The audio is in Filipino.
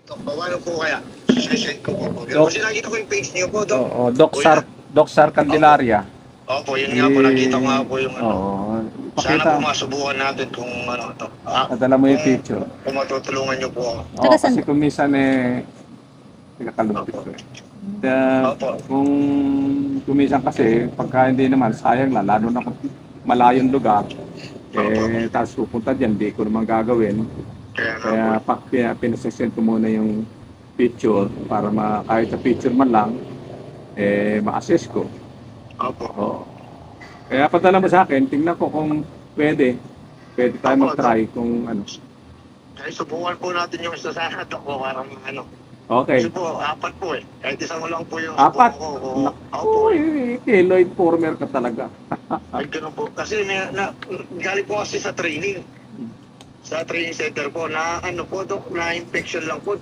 Dok, paano po kaya? Sisend ko po. Dok. Kasi nakita ko yung page niyo po, Dok. Oo, Docsar Candelaria. Opo, yun nga po. Nakita ko nga po yung ano. Oo. Sana po Pakita. masubukan natin kung ano to. Padala mo yung picture. Kung matutulungan niyo po ako. Oo, kasi kung minsan nagkakalupit ko eh. Opo. Kung minsan kasi, pagka hindi naman, sayang lang, lalo na kung malayong lugar, tapos pupunta dyan, di ko naman gagawin. Kaya nga po. Kaya pinasesend ko muna yung picture para kahit sa picture man lang, ma-assess ko. Opo. Oo. Kaya padala mo sa akin, tingnan ko kung pwede tayo Opo, mag-try kung ano. Kaya subukan po natin yung isa sa Dok po para ano. Okay. Kasi po, 4 po eh. Kahit isang lang po yung 4? subukan ko. Opo. Keloid former ka talaga. Ay, ganun po. Kasi galing po kasi sa training. Sa training center po na ano po, Dok, na infection lang po.